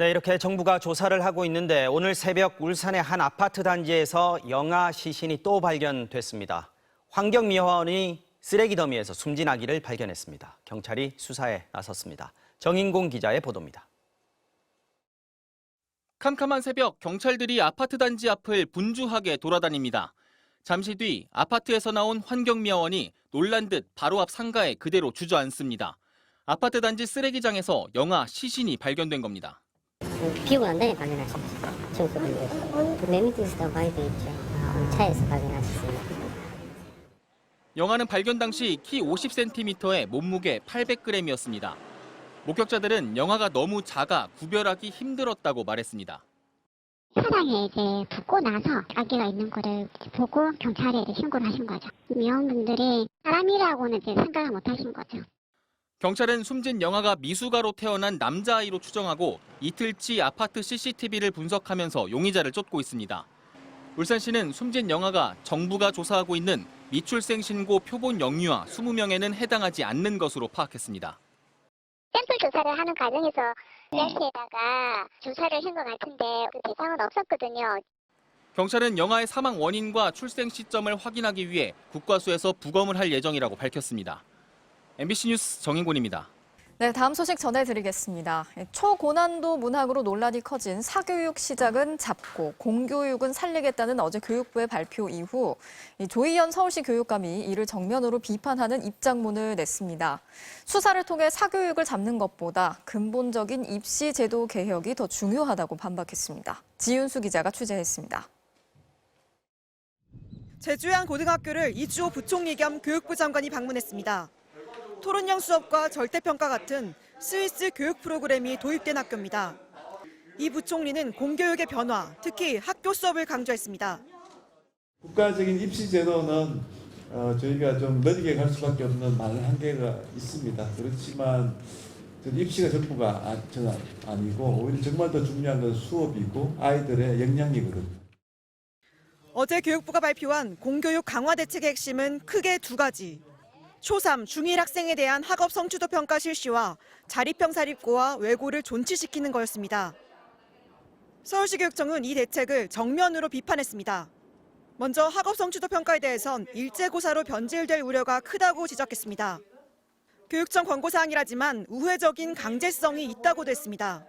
네, 이렇게 정부가 조사를 하고 있는데 오늘 새벽 울산의 한 아파트 단지에서 영아 시신이 또 발견됐습니다. 환경미화원이 쓰레기 더미에서 숨진 아기를 발견했습니다. 경찰이 수사에 나섰습니다. 정인공 기자의 보도입니다. 캄캄한 새벽 경찰들이 아파트 단지 앞을 분주하게 돌아다닙니다. 잠시 뒤 아파트에서 나온 환경미화원이 놀란 듯 바로 앞 상가에 그대로 주저앉습니다. 아파트 단지 쓰레기장에서 영아 시신이 발견된 겁니다. 비오고 난 다음에 발견하셨어요. 중소분들. 내 밑에서 많이 있죠. 차에서 발견하셨습니다. 영아는 발견 당시 키 50cm에 몸무게 800g이었습니다. 목격자들은 영아가 너무 작아 구별하기 힘들었다고 말했습니다. 현장에 이제 붓고 나서 아기가 있는 거를 보고 경찰에 신고를 하신 거죠. 미혼분들이 사람이라고는 이제 생각을 못 하신 거죠. 경찰은 숨진 영아가 미숙아로 태어난 남자아이로 추정하고 이틀치 아파트 CCTV를 분석하면서 용의자를 쫓고 있습니다. 울산시는 숨진 영아가 정부가 조사하고 있는 미출생 신고 표본 영유아 20명에는 해당하지 않는 것으로 파악했습니다. 샘플 조사를 하는 과정에서 렌트에다가 조사를 한 것 같은데 그 대상은 없었거든요. 경찰은 영아의 사망 원인과 출생 시점을 확인하기 위해 국과수에서 부검을 할 예정이라고 밝혔습니다. MBC 뉴스 정인곤입니다. 네, 다음 소식 전해드리겠습니다. 초고난도 문학으로 논란이 커진 사교육 시작은 잡고 공교육은 살리겠다는 어제 교육부의 발표 이후 조희연 서울시 교육감이 이를 정면으로 비판하는 입장문을 냈습니다. 수사를 통해 사교육을 잡는 것보다 근본적인 입시 제도 개혁이 더 중요하다고 반박했습니다. 지윤수 기자가 취재했습니다. 제주의 한 고등학교를 이주호 부총리 겸 교육부 장관이 방문했습니다. 토론형 수업과 절대평가 같은 스위스 교육 프로그램이 도입된 학교입니다. 이 부총리는 공교육의 변화, 특히 학교 수업을 강조했습니다. 국가적인 입시 제도는 저희가 좀 느리게 갈 수밖에 없는 많은 한계가 있습니다. 그렇지만 입시가 전부가 저는 아니고 오히려 정말 더 중요한 건 수업이고 아이들의 역량이거든요. 어제 교육부가 발표한 공교육 강화 대책의 핵심은 크게 두 가지. 초3, 중1 학생에 대한 학업 성취도 평가 실시와 자립형 사립고와 외고를 존치시키는 거였습니다. 서울시 교육청은 이 대책을 정면으로 비판했습니다. 먼저 학업 성취도 평가에 대해선 일제고사로 변질될 우려가 크다고 지적했습니다. 교육청 권고사항이라지만 우회적인 강제성이 있다고도 했습니다.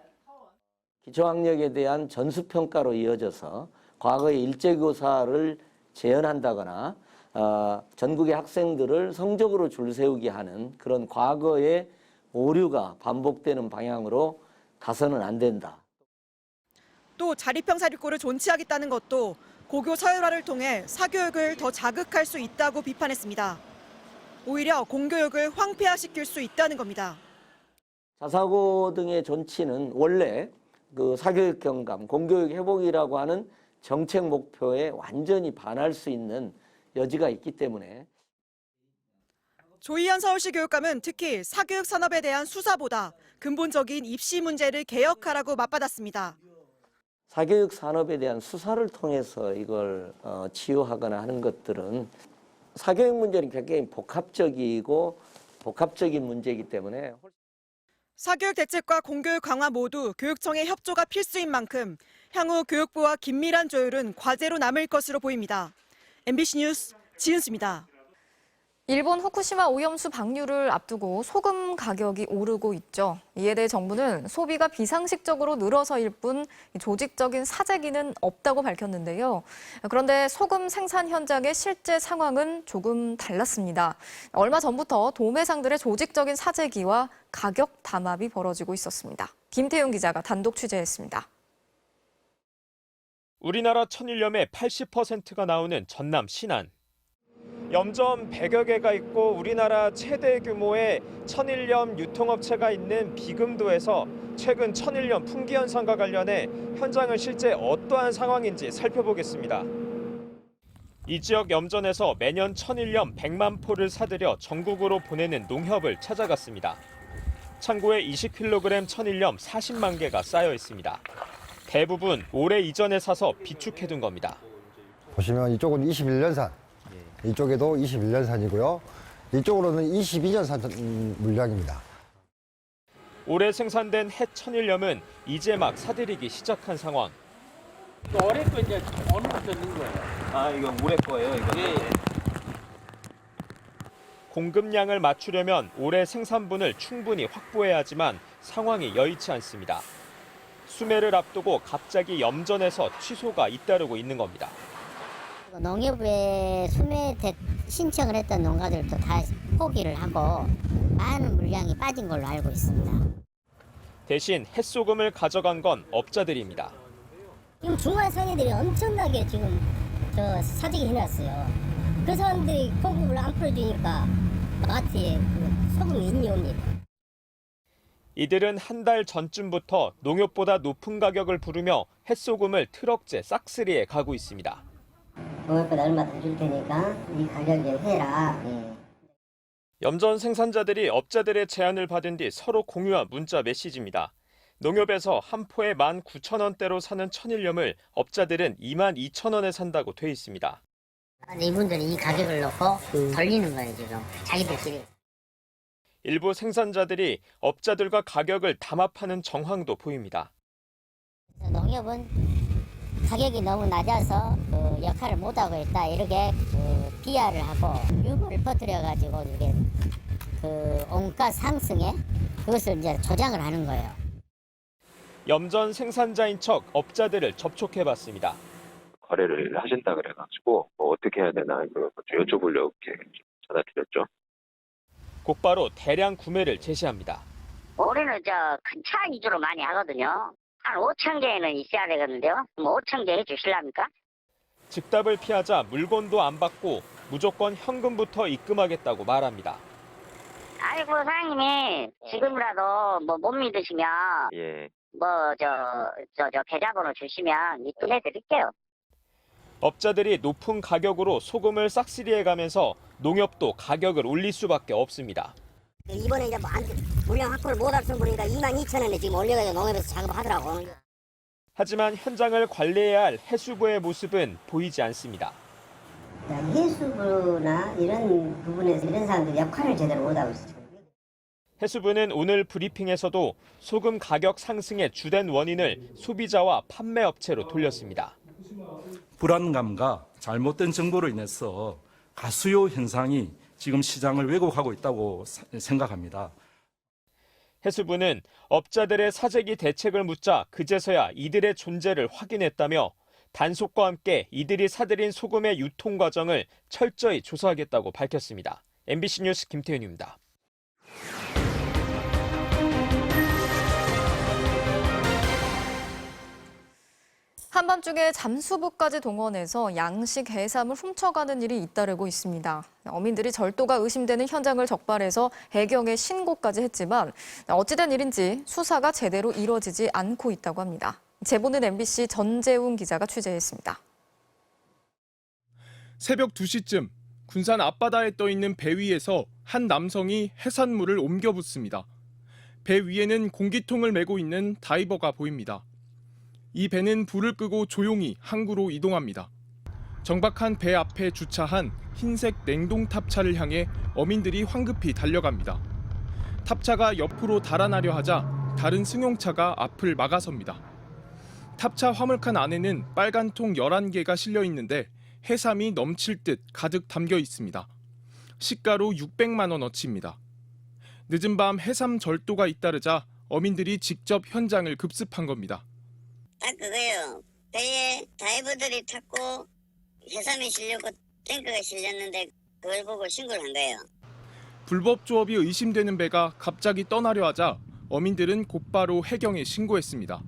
기초학력에 대한 전수평가로 이어져서 과거의 일제고사를 재현한다거나 전국의 학생들을 성적으로 줄 세우게 하는 그런 과거의 오류가 반복되는 방향으로 가서는 안 된다. 또 자립형 사립고를 존치하겠다는 것도 고교 서열화를 통해 사교육을 더 자극할 수 있다고 비판했습니다. 오히려 공교육을 황폐화시킬 수 있다는 겁니다. 자사고 등의 존치는 원래 그 사교육 경감, 공교육 회복이라고 하는 정책 목표에 완전히 반할 수 있는 여지가 있기 때문에. 조희연 서울시 교육감은 특히 사교육 산업에 대한 수사보다 근본적인 입시 문제를 개혁하라고 맞받았습니다. 사교육 산업에 대한 수사를 통해서 이걸 치유하거나 하는 것들은 사교육 문제는 굉장히 복합적인 문제이기 때문에. 사교육 대책과 공교육 강화 모두 교육청의 협조가 필수인 만큼 향후 교육부와 긴밀한 조율은 과제로 남을 것으로 보입니다. MBC 뉴스 지은수입니다. 일본 후쿠시마 오염수 방류를 앞두고 소금 가격이 오르고 있죠. 이에 대해 정부는 소비가 비상식적으로 늘어서일 뿐 조직적인 사재기는 없다고 밝혔는데요. 그런데 소금 생산 현장의 실제 상황은 조금 달랐습니다. 얼마 전부터 도매상들의 조직적인 사재기와 가격 담합이 벌어지고 있었습니다. 김태용 기자가 단독 취재했습니다. 우리나라 천일염의 80%가 나오는 전남 신안. 염점 100여 개가 있고 우리나라 최대 규모의 천일염 유통업체가 있는 비금도에서 최근 천일염 품귀 현상과 관련해 현장은 실제 어떠한 상황인지 살펴보겠습니다. 이 지역 염전에서 매년 천일염 100만 포를 사들여 전국으로 보내는 농협을 찾아갔습니다. 창고에 20kg 천일염 40만 개가 쌓여 있습니다. 대부분 오래 이전에 사서 비축해둔 겁니다. 보시면 이쪽은 21년산, 이쪽에도 21년산이고요. 이쪽으로는 22년산 물량입니다. 올해 생산된 해 천일염은 이제 막 사들이기 시작한 상황. 올해 거 이제 오늘부터 넣은 거예요. 아, 이거 올해 거예요, 이거? 예. 공급량을 맞추려면 올해 생산분을 충분히 확보해야 하지만 상황이 여의치 않습니다. 수매를 앞두고 갑자기 염전에서 취소가 잇따르고 있는 겁니다. 농협에 수매 신청을 했던 농가들도 다 포기를 하고 많은 물량이 빠진 걸로 알고 있습니다. 대신 햇소금을 가져간 건 업자들입니다. 지금 중화상인들이 엄청나게 지금 사재기 해놨어요. 그 사람들이 공급을 안 풀어주니까 마트에 소금이 인이옵니다. 이들은 한 달 전쯤부터 농협보다 높은 가격을 부르며 햇소금을 트럭째 싹쓸이에 가고 있습니다. 농협보다 얼마 더 줄 테니까 이 가격에 해라. 염전 생산자들이 업자들의 제안을 받은 뒤 서로 공유한 문자 메시지입니다. 농협에서 한 포에 19,000원대로 사는 천일염을 업자들은 22,000원에 산다고 돼 있습니다. 이분들이 이 가격을 놓고 돌리는 거예요, 지금. 자기들끼리. 일부 생산자들이 업자들과 가격을 담합하는 정황도 보입니다. 농협은 가격이 너무 낮아서 그 역할을 못하고 있다, 이렇게 비하를 하고 유보를 퍼뜨려가지고 이게 그 원가 상승에 그것을 이제 조장을 하는 거예요. 염전 생산자인 척 업자들을 접촉해봤습니다. 거래를 하신다 그래가지고 어떻게 해야 되나 좀 여쭤보려고 이렇게 전화드렸죠. 곧바로 대량 구매를 제시합니다. 올해는 큰 차 위주로 많이 하거든요. 한 5천 개는 있어야 되겠는데요. 5천 개 해주실랍니까? 즉답을 피하자 물건도 안 받고 무조건 현금부터 입금하겠다고 말합니다. 아이고 사장님이 지금이라도 못 믿으시면 예. 계좌번호 주시면 입금해 드릴게요. 업자들이 높은 가격으로 소금을 싹쓸이해 가면서 농협도 가격을 올릴 수밖에 없습니다. 이번에 이제 물량 확보를 못할 정도니까 22,000원에 지금 올려가지고 농협에서 작업하더라고. 하지만 현장을 관리해야 할 해수부의 모습은 보이지 않습니다. 해수부나 이런 부분에서 이런 사람들이 역할을 제대로 못하고 있어요. 해수부는 오늘 브리핑에서도 소금 가격 상승의 주된 원인을 소비자와 판매업체로 돌렸습니다. 불안감과 잘못된 정보로 인해서 가수요 현상이 지금 시장을 왜곡하고 있다고 생각합니다. 해수부는 업자들의 사재기 대책을 묻자 그제서야 이들의 존재를 확인했다며 단속과 함께 이들이 사들인 소금의 유통 과정을 철저히 조사하겠다고 밝혔습니다. MBC 뉴스 김태윤입니다. 한밤중에 잠수부까지 동원해서 양식 해삼을 훔쳐가는 일이 잇따르고 있습니다. 어민들이 절도가 의심되는 현장을 적발해서 해경에 신고까지 했지만 어찌된 일인지 수사가 제대로 이뤄지지 않고 있다고 합니다. 제보는 MBC 전재웅 기자가 취재했습니다. 새벽 2시쯤 군산 앞바다에 떠있는 배 위에서 한 남성이 해산물을 옮겨 붓습니다. 배 위에는 공기통을 메고 있는 다이버가 보입니다. 이 배는 불을 끄고 조용히 항구로 이동합니다. 정박한 배 앞에 주차한 흰색 냉동 탑차를 향해 어민들이 황급히 달려갑니다. 탑차가 옆으로 달아나려 하자 다른 승용차가 앞을 막아섭니다. 탑차 화물칸 안에는 빨간 통 11개가 실려 있는데 해삼이 넘칠 듯 가득 담겨 있습니다. 시가로 600만 원어치입니다. 늦은 밤 해삼 절도가 잇따르자 어민들이 직접 현장을 급습한 겁니다. 그거요. 배에 다이버들이 탔고 해삼이 실렸고 탱크가 실렸는데 그걸 보고 신고를 한 거예요. 불법 조업이 의심되는 배가 갑자기 떠나려 하자 어민들은 곧바로 해경에 신고했습니다.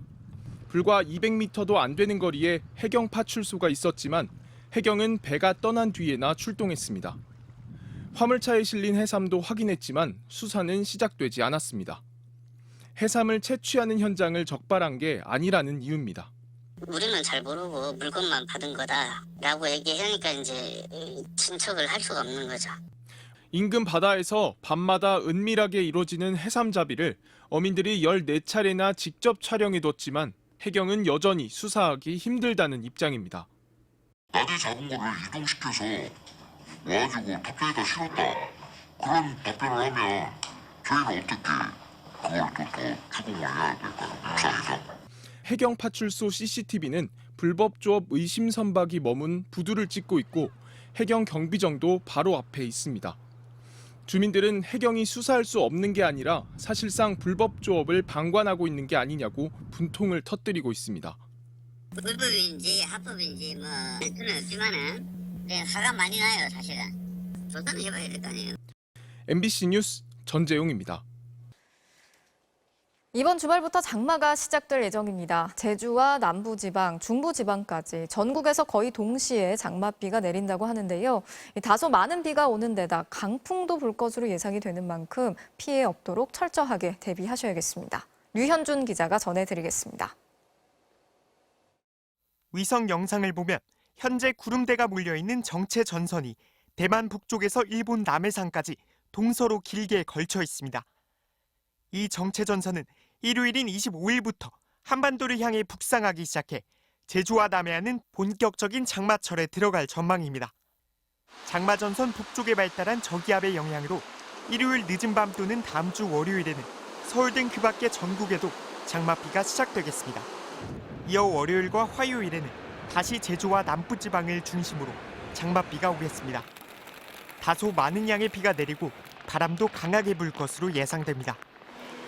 불과 200m도 안 되는 거리에 해경 파출소가 있었지만 해경은 배가 떠난 뒤에나 출동했습니다. 화물차에 실린 해삼도 확인했지만 수사는 시작되지 않았습니다. 해삼을 채취하는 현장을 적발한 게 아니라는 이유입니다. 우리는 잘 모르고 물건만 받은 거다라고 얘기하니까 이제 진척을 할 수가 없는 거죠. 인근 바다에서 밤마다 은밀하게 이루어지는 해삼잡이를 어민들이 14차례나 직접 촬영해뒀지만 해경은 여전히 수사하기 힘들다는 입장입니다. 낮에 잡은 거를 이동시켜서 와가지고 탑차에다 실었다. 그런 답변을 하면 저희가 어떻게 그걸 또 추궁해야 될까 목사에서. 해경 파출소 CCTV는 불법 조업 의심 선박이 머문 부두를 찍고 있고 해경 경비정도 바로 앞에 있습니다. 주민들은 해경이 수사할 수 없는 게 아니라 사실상 불법 조업을 방관하고 있는 게 아니냐고 분통을 터뜨리고 있습니다. 불법인지 합법인지 뭐 수는 없지만은 화가 많이 나요 사실은. 조사는 해봐야 될 거 아니에요. MBC 뉴스 전재용입니다. 이번 주말부터 장마가 시작될 예정입니다. 제주와 남부지방, 중부지방까지 전국에서 거의 동시에 장맛비가 내린다고 하는데요. 다소 많은 비가 오는 데다 강풍도 불 것으로 예상이 되는 만큼 피해 없도록 철저하게 대비하셔야겠습니다. 류현준 기자가 전해드리겠습니다. 위성 영상을 보면 현재 구름대가 몰려있는 정체 전선이 대만 북쪽에서 일본 남해상까지 동서로 길게 걸쳐 있습니다. 이 정체 전선은 일요일인 25일부터 한반도를 향해 북상하기 시작해 제주와 남해안은 본격적인 장마철에 들어갈 전망입니다. 장마전선 북쪽에 발달한 저기압의 영향으로 일요일 늦은 밤 또는 다음 주 월요일에는 서울 등 그 밖의 전국에도 장맛비가 시작되겠습니다. 이어 월요일과 화요일에는 다시 제주와 남부지방을 중심으로 장맛비가 오겠습니다. 다소 많은 양의 비가 내리고 바람도 강하게 불 것으로 예상됩니다.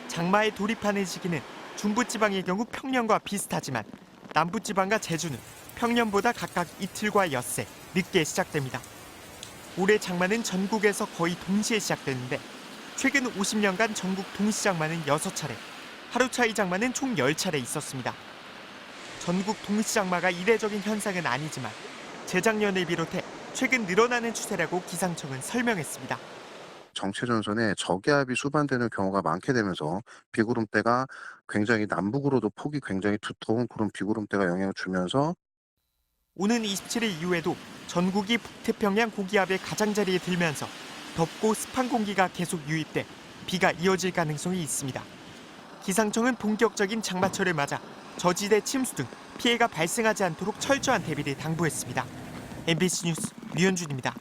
장마에 돌입하는 시기는 중부지방의 경우 평년과 비슷하지만 남부지방과 제주는 평년보다 각각 이틀과 엿새 늦게 시작됩니다. 올해 장마는 전국에서 거의 동시에 시작되는데 최근 50년간 전국 동시장마는 6차례, 하루차이 장마는 총 10차례 있었습니다. 전국 동시장마가 이례적인 현상은 아니지만 재작년을 비롯해 최근 늘어나는 추세라고 기상청은 설명했습니다. 정체전선에 저기압이 수반되는 경우가 많게 되면서 비구름대가 굉장히 남북으로도 폭이 굉장히 두터운 그런 비구름대가 영향을 주면서 오는 27일 이후에도 전국이 북태평양 고기압의 가장자리에 들면서 덥고 습한 공기가 계속 유입돼 비가 이어질 가능성이 있습니다. 기상청은 본격적인 장마철을 맞아 저지대 침수 등 피해가 발생하지 않도록 철저한 대비를 당부했습니다. MBC 뉴스 류현준입니다.